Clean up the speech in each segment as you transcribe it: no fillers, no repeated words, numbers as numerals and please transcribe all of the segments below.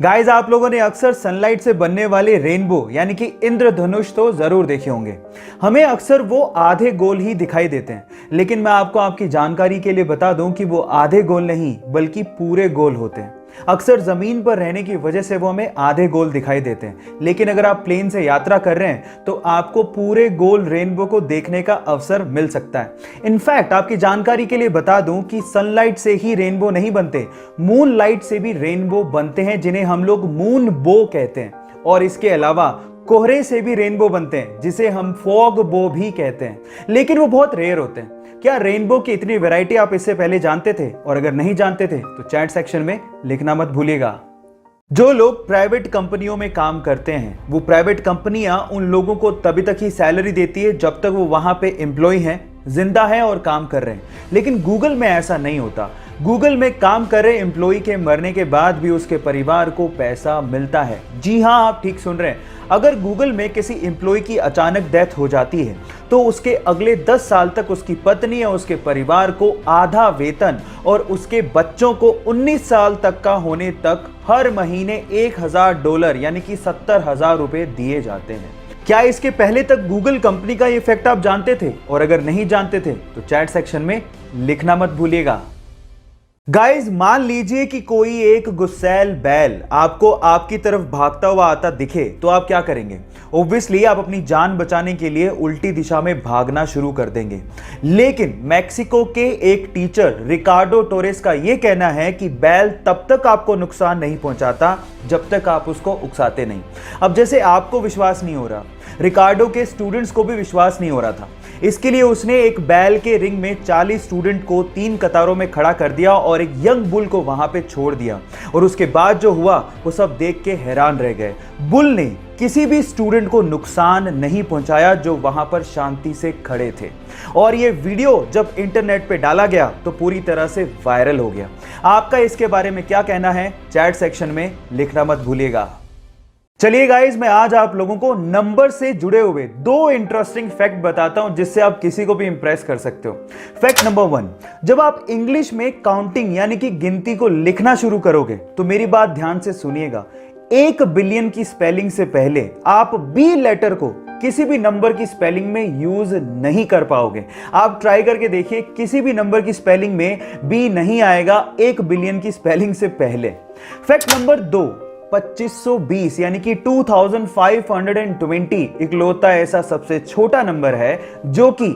Guys, आप लोगों ने अक्सर सनलाइट से बनने वाले रेनबो यानी कि इंद्रधनुष तो जरूर देखे होंगे। हमें अक्सर वो आधे गोल ही दिखाई देते हैं, लेकिन मैं आपको आपकी जानकारी के लिए बता दूं कि वो आधे गोल नहीं बल्कि पूरे गोल होते हैं। अक्सर जमीन पर रहने की वजह से वो हमें आधे गोल दिखाई देते हैं, लेकिन अगर आप प्लेन से यात्रा कर रहे हैं तो आपको पूरे गोल रेनबो को देखने का अवसर मिल सकता है। इनफैक्ट आपकी जानकारी के लिए बता दूं कि सनलाइट से ही रेनबो नहीं बनते, मून लाइट से भी रेनबो बनते हैं, जिन्हें हम लोग मून बो कहते हैं। और इसके अलावा कोहरे से भी रेनबो बनते हैं, जिसे हम फॉग बो भी कहते हैं, लेकिन वो बहुत रेयर होते हैं। क्या रेनबो की इतनी वैरायटी आप इससे पहले जानते थे? और अगर नहीं जानते थे तो चैट सेक्शन में लिखना मत भूलिएगा। जो लोग प्राइवेट कंपनियों में काम करते हैं, वो प्राइवेट कंपनियां उन लोगों को तभी तक ही सैलरी देती है जब तक वो वहां पे एम्प्लॉय हैं, जिंदा हैं और काम कर रहे हैं। लेकिन गूगल में ऐसा नहीं होता। गूगल में काम कर रहे एम्प्लॉय के मरने के बाद भी उसके परिवार को पैसा मिलता है। जी हां, आप ठीक सुन रहे हैं। अगर गूगल में किसी एम्प्लॉय की अचानक डेथ हो जाती है तो उसके अगले 10 साल तक उसकी पत्नी या उसके परिवार को आधा वेतन और उसके बच्चों को 19 साल तक का होने तक हर महीने $1000 यानी कि 70,000 रुपए दिए जाते हैं। क्या इसके पहले तक गूगल कंपनी का ये फैक्ट आप जानते थे? और अगर नहीं जानते थे तो चैट सेक्शन में लिखना मत भूलिएगा। गाइस, मान लीजिए कि कोई एक गुस्सैल बैल आपको आपकी तरफ भागता हुआ आता दिखे, तो आप क्या करेंगे? ऑब्वियसली आप अपनी जान बचाने के लिए उल्टी दिशा में भागना शुरू कर देंगे। लेकिन मैक्सिको के एक टीचर रिकार्डो टोरेस का यह कहना है कि बैल तब तक आपको नुकसान नहीं पहुंचाता जब तक आप उसको उकसाते नहीं। अब जैसे आपको विश्वास नहीं हो रहा, रिकार्डो के स्टूडेंट्स को भी विश्वास नहीं हो रहा था। इसके लिए उसने एक बैल के रिंग में 40 स्टूडेंट को 3 कतारों में खड़ा कर दिया और एक यंग बुल को वहां पे छोड़ दिया। और उसके बाद जो हुआ वो सब देख के हैरान रह गए। बुल ने किसी भी स्टूडेंट को नुकसान नहीं पहुंचाया जो वहां पर शांति से खड़े थे। और ये वीडियो जब इंटरनेट पे डाला गया तो पूरी तरह से वायरल हो गया। आपका इसके बारे में क्या कहना है? चैट सेक्शन में लिखना मत भूलिएगा। चलिए गाइस, मैं आज आप लोगों को नंबर से जुड़े हुए 2 इंटरेस्टिंग फैक्ट बताता हूं जिससे आप किसी को भी इंप्रेस कर सकते हो। फैक्ट नंबर 1, जब आप इंग्लिश में काउंटिंग यानी कि गिनती को लिखना शुरू करोगे तो मेरी बात ध्यान से सुनिएगा। 1 बिलियन की स्पेलिंग से पहले आप बी लेटर को किसी भी नंबर की स्पेलिंग में यूज नहीं कर पाओगे। आप ट्राई करके देखिए, किसी भी नंबर की स्पेलिंग में बी नहीं आएगा 1 बिलियन की स्पेलिंग से पहले। फैक्ट नंबर 2, 2520 यानी कि 2520 इकलौता ऐसा सबसे छोटा नंबर है जो कि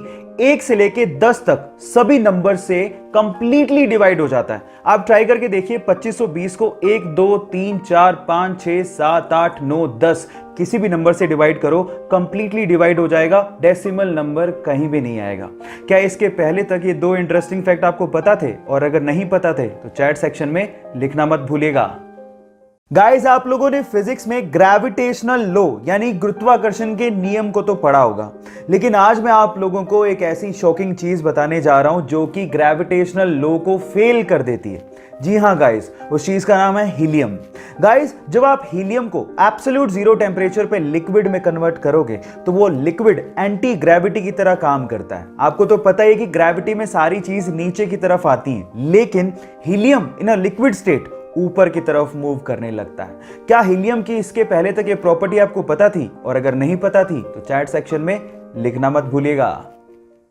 1 से लेके 10 तक सभी नंबर से कंप्लीटली डिवाइड हो जाता है। आप ट्राई करके देखिए, 2520 को 1 2 3 4 5 6 7 8 9 10 किसी भी नंबर से डिवाइड करो, कंप्लीटली डिवाइड हो जाएगा, डेसिमल नंबर कहीं भी नहीं आएगा। क्या इसके पहले तक ये 2 इंटरेस्टिंग फैक्ट आपको पता थे? और अगर नहीं पता थे तो चैट सेक्शन में लिखना मत भूलिएगा। गाइस, आप लोगों ने फिजिक्स में ग्रेविटेशनल लॉ यानी गुरुत्वाकर्षण के नियम को तो पढ़ा होगा, लेकिन आज मैं आप लोगों को एक ऐसी शॉकिंग चीज बताने जा रहा हूं जो कि ग्रेविटेशनल लॉ को फेल कर देती है। जी हां गाइस, उस चीज का नाम है हीलियम। गाइस, जब आप हीलियम को एब्सोल्यूट 0 टेम्परेचर पे लिक्विड में कन्वर्ट करोगे तो वो लिक्विड एंटी ग्रेविटी की तरह काम करता है। आपको तो पता है कि ग्रेविटी में सारी चीज नीचे की तरफ आती है, लेकिन helium in a liquid state ऊपर की तरफ मूव करने लगता है। क्या हीलियम की इसके पहले तक ये प्रॉपर्टी आपको पता थी? और अगर नहीं पता थी तो चैट सेक्शन में लिखना मत भूलिएगा।